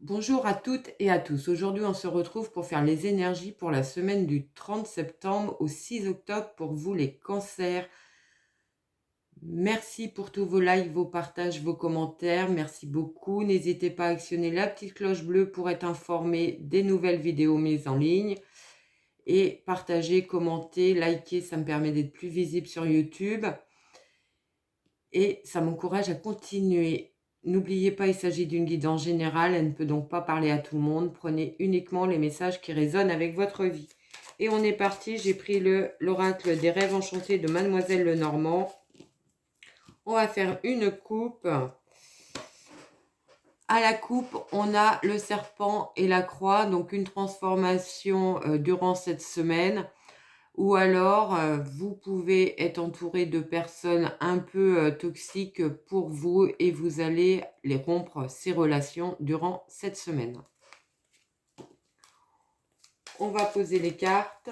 Bonjour à toutes et à tous. Aujourd'hui, on se retrouve pour faire les énergies pour la semaine du 30 septembre au 6 octobre pour vous les cancers. Merci pour tous vos likes, vos partages, vos commentaires. Merci beaucoup. N'hésitez pas à actionner la petite cloche bleue pour être informé des nouvelles vidéos mises en ligne. Et partager, commenter, liker, ça me permet d'être plus visible sur YouTube. Et ça m'encourage à continuer. N'oubliez pas, il s'agit d'une guidance générale, elle ne peut donc pas parler à tout le monde. Prenez uniquement les messages qui résonnent avec votre vie. Et on est parti, j'ai pris l'oracle des rêves enchantés de Mademoiselle Lenormand. On va faire une coupe. À la coupe, on a le serpent et la croix, donc une transformation durant cette semaine. Ou alors, vous pouvez être entouré de personnes un peu toxiques pour vous et vous allez les rompre ces relations durant cette semaine. On va poser les cartes.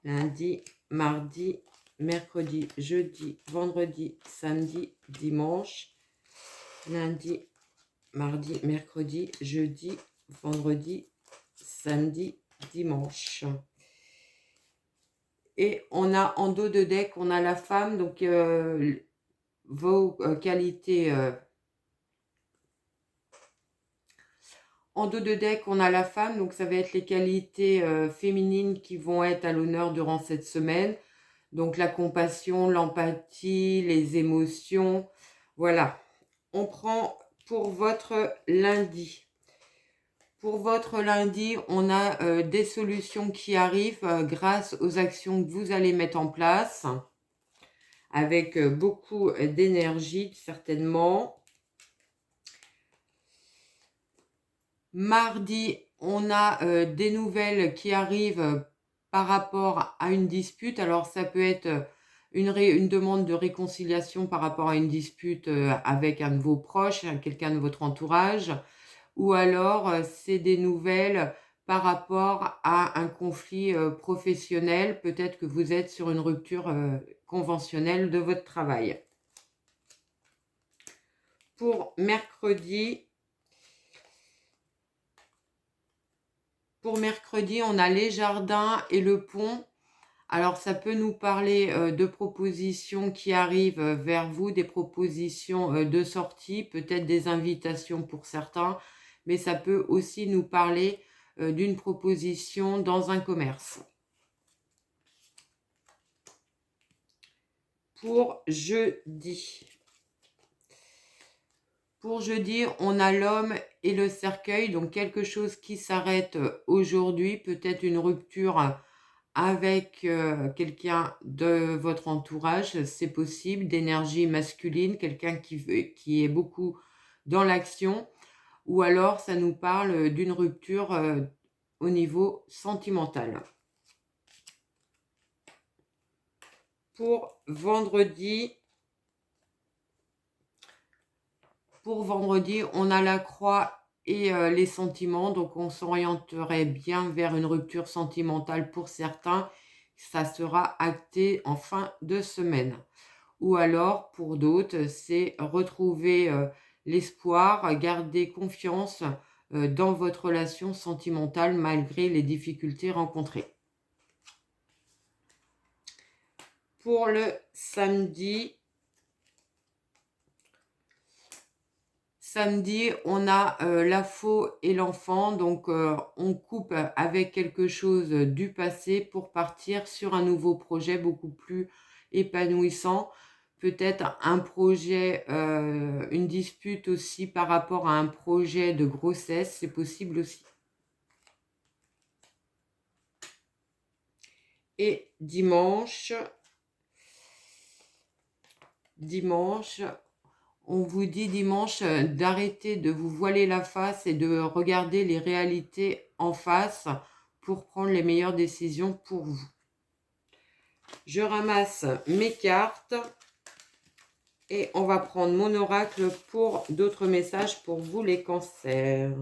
Lundi, mardi, mercredi, jeudi, vendredi, samedi, dimanche. Lundi, mardi, mercredi, jeudi, vendredi, samedi, dimanche. Et on a en dos de deck, on a la femme, donc vos qualités. En dos de deck, on a la femme, donc ça va être les qualités féminines qui vont être à l'honneur durant cette semaine. Donc la compassion, l'empathie, les émotions. Voilà. On prend pour votre lundi. Pour votre lundi, on a des solutions qui arrivent grâce aux actions que vous allez mettre en place, avec beaucoup d'énergie certainement. Mardi, on a des nouvelles qui arrivent par rapport à une dispute. Alors ça peut être une demande de réconciliation par rapport à une dispute avec un de vos proches, quelqu'un de votre entourage. Ou alors c'est des nouvelles par rapport à un conflit professionnel. Peut-être que vous êtes sur une rupture conventionnelle de votre travail. Pour mercredi, on a les jardins et le pont. Alors, ça peut nous parler de propositions qui arrivent vers vous, des propositions de sortie, peut-être des invitations pour certains, mais ça peut aussi nous parler d'une proposition dans un commerce. Pour jeudi. Pour jeudi, on a l'homme et le cercueil, donc quelque chose qui s'arrête aujourd'hui, peut-être une rupture avec quelqu'un de votre entourage, c'est possible, d'énergie masculine, quelqu'un qui est beaucoup dans l'action, ou alors ça nous parle d'une rupture au niveau sentimental. Pour vendredi, on a la croix et les sentiments, donc on s'orienterait bien vers une rupture sentimentale pour certains. Ça sera acté en fin de semaine. Ou alors, pour d'autres, c'est retrouver l'espoir, garder confiance dans votre relation sentimentale malgré les difficultés rencontrées. Pour le samedi, on a la faux et l'enfant, donc on coupe avec quelque chose du passé pour partir sur un nouveau projet beaucoup plus épanouissant. Peut-être un projet, une dispute aussi par rapport à un projet de grossesse, c'est possible aussi. Et dimanche, on vous dit dimanche d'arrêter de vous voiler la face et de regarder les réalités en face pour prendre les meilleures décisions pour vous. Je ramasse mes cartes et on va prendre mon oracle pour d'autres messages pour vous les cancers.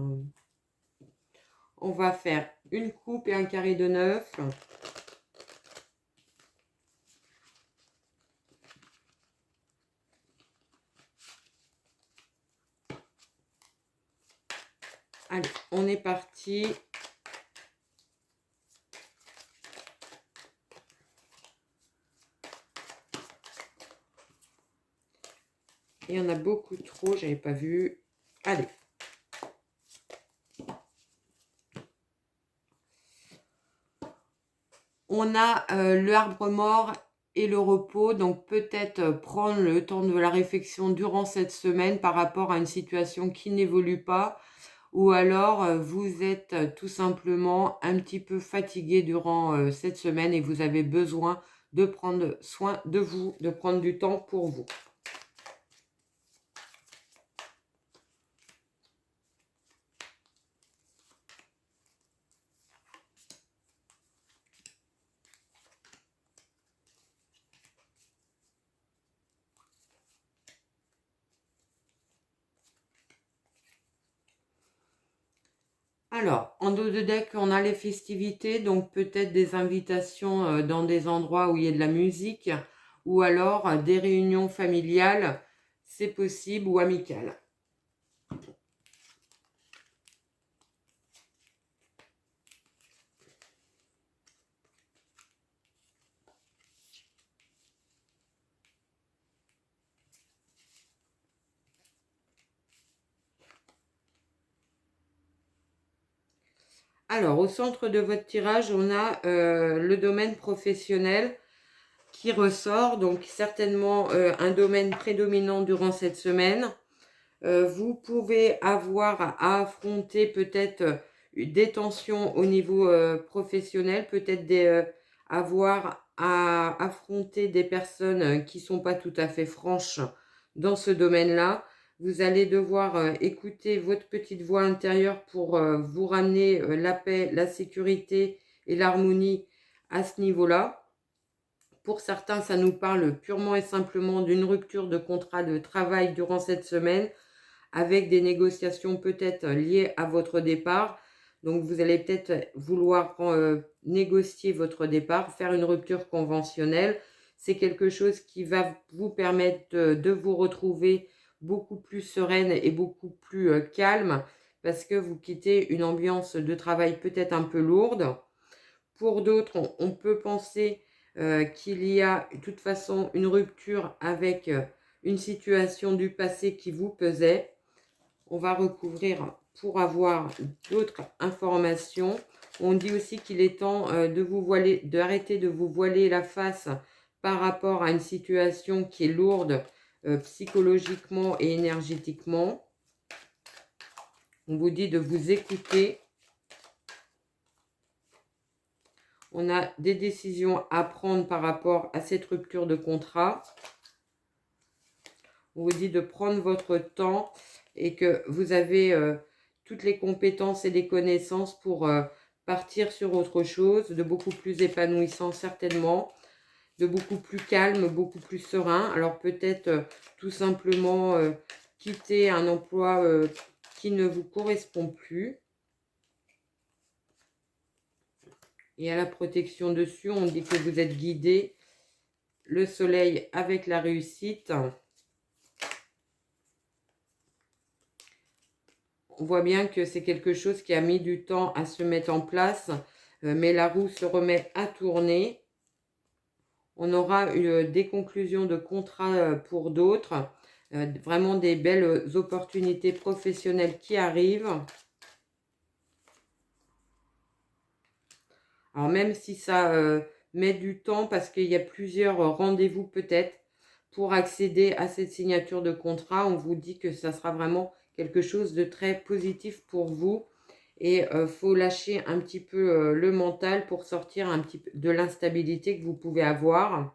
On va faire une coupe et un carré de 9. on est parti. Il y en a beaucoup trop, j'avais pas vu. Allez. On a le arbre mort et le repos, donc peut-être prendre le temps de la réflexion durant cette semaine par rapport à une situation qui n'évolue pas, ou alors vous êtes tout simplement un petit peu fatigué durant cette semaine et vous avez besoin de prendre soin de vous, de prendre du temps pour vous. Alors, en dos de deck, on a les festivités, donc peut-être des invitations dans des endroits où il y a de la musique, ou alors des réunions familiales, c'est possible, ou amicales. Alors, au centre de votre tirage, on a le domaine professionnel qui ressort, donc certainement un domaine prédominant durant cette semaine. Vous pouvez avoir à affronter peut-être des tensions au niveau professionnel, peut-être avoir à affronter des personnes qui ne sont pas tout à fait franches dans ce domaine-là. Vous allez devoir écouter votre petite voix intérieure pour vous ramener la paix, la sécurité et l'harmonie à ce niveau-là. Pour certains, ça nous parle purement et simplement d'une rupture de contrat de travail durant cette semaine, avec des négociations peut-être liées à votre départ. Donc, vous allez peut-être vouloir négocier votre départ, faire une rupture conventionnelle. C'est quelque chose qui va vous permettre de vous retrouver beaucoup plus sereine et beaucoup plus calme, parce que vous quittez une ambiance de travail peut-être un peu lourde. Pour d'autres, on peut penser qu'il y a de toute façon une rupture avec une situation du passé qui vous pesait. On va recouvrir pour avoir d'autres informations. On dit aussi qu'il est temps d'arrêter de vous voiler la face par rapport à une situation qui est lourde psychologiquement et énergétiquement. On vous dit de vous écouter. On a des décisions à prendre par rapport à cette rupture de contrat. On vous dit de prendre votre temps et que vous avez toutes les compétences et les connaissances pour partir sur autre chose, de beaucoup plus épanouissant certainement, de beaucoup plus calme, beaucoup plus serein. Alors peut-être tout simplement quitter un emploi qui ne vous correspond plus. Et à la protection dessus, on dit que vous êtes guidé. Le soleil avec la réussite. On voit bien que c'est quelque chose qui a mis du temps à se mettre en place, mais la roue se remet à tourner. On aura des conclusions de contrats pour d'autres, vraiment des belles opportunités professionnelles qui arrivent. Alors même si ça met du temps, parce qu'il y a plusieurs rendez-vous peut-être pour accéder à cette signature de contrat, on vous dit que ça sera vraiment quelque chose de très positif pour vous. Et faut lâcher un petit peu le mental pour sortir un petit peu de l'instabilité que vous pouvez avoir.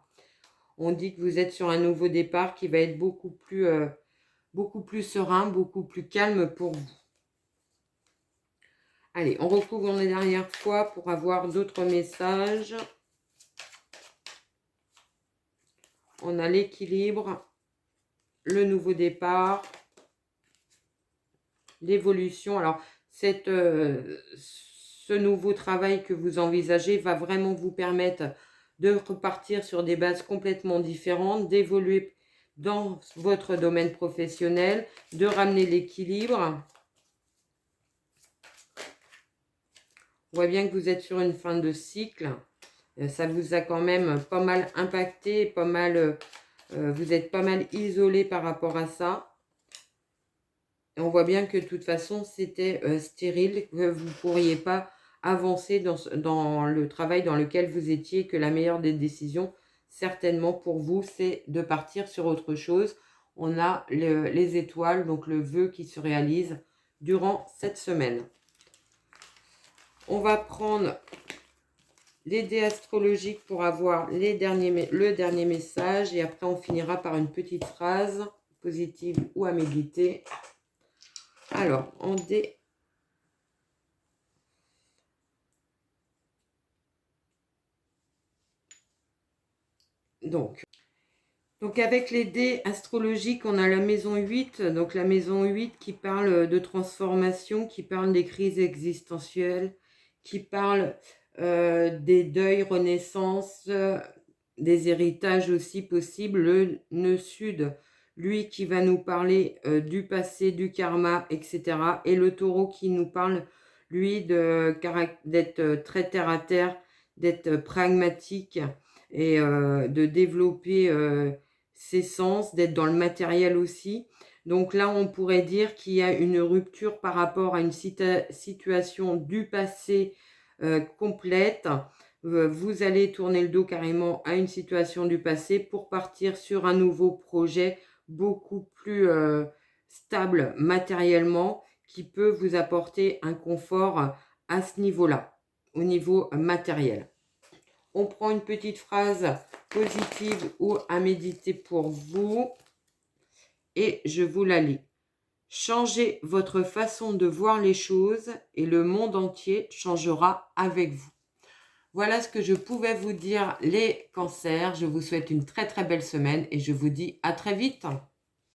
On dit que vous êtes sur un nouveau départ qui va être beaucoup plus serein, beaucoup plus calme pour vous. Allez, on recouvre une dernière fois pour avoir d'autres messages. On a l'équilibre, le nouveau départ, l'évolution. Alors, ce nouveau travail que vous envisagez va vraiment vous permettre de repartir sur des bases complètement différentes, d'évoluer dans votre domaine professionnel, de ramener l'équilibre. On voit bien que vous êtes sur une fin de cycle. Ça vous a quand même pas mal impacté, pas mal, vous êtes pas mal isolé par rapport à ça. Et on voit bien que de toute façon, c'était stérile, que vous ne pourriez pas avancer dans le travail dans lequel vous étiez, que la meilleure des décisions, certainement pour vous, c'est de partir sur autre chose. On a les étoiles, donc le vœu qui se réalise durant cette semaine. On va prendre les dés astrologiques pour avoir le dernier message. Et après, on finira par une petite phrase positive ou à méditer. Alors, en dés. Donc avec les dés astrologiques, on a la maison 8. Donc la maison 8 qui parle de transformation, qui parle des crises existentielles, qui parle des deuils, renaissances, des héritages aussi possibles. Le nœud sud, lui, qui va nous parler du passé, du karma, etc. Et le taureau qui nous parle, lui, d'être très terre à terre, d'être pragmatique et de développer ses sens, d'être dans le matériel aussi. Donc là, on pourrait dire qu'il y a une rupture par rapport à une situation du passé complète. Vous allez tourner le dos carrément à une situation du passé pour partir sur un nouveau projet beaucoup plus stable matériellement, qui peut vous apporter un confort à ce niveau-là, au niveau matériel. On prend une petite phrase positive ou à méditer pour vous et je vous la lis. Changez votre façon de voir les choses et le monde entier changera avec vous. Voilà ce que je pouvais vous dire, les cancers. Je vous souhaite une très très belle semaine et je vous dis à très vite.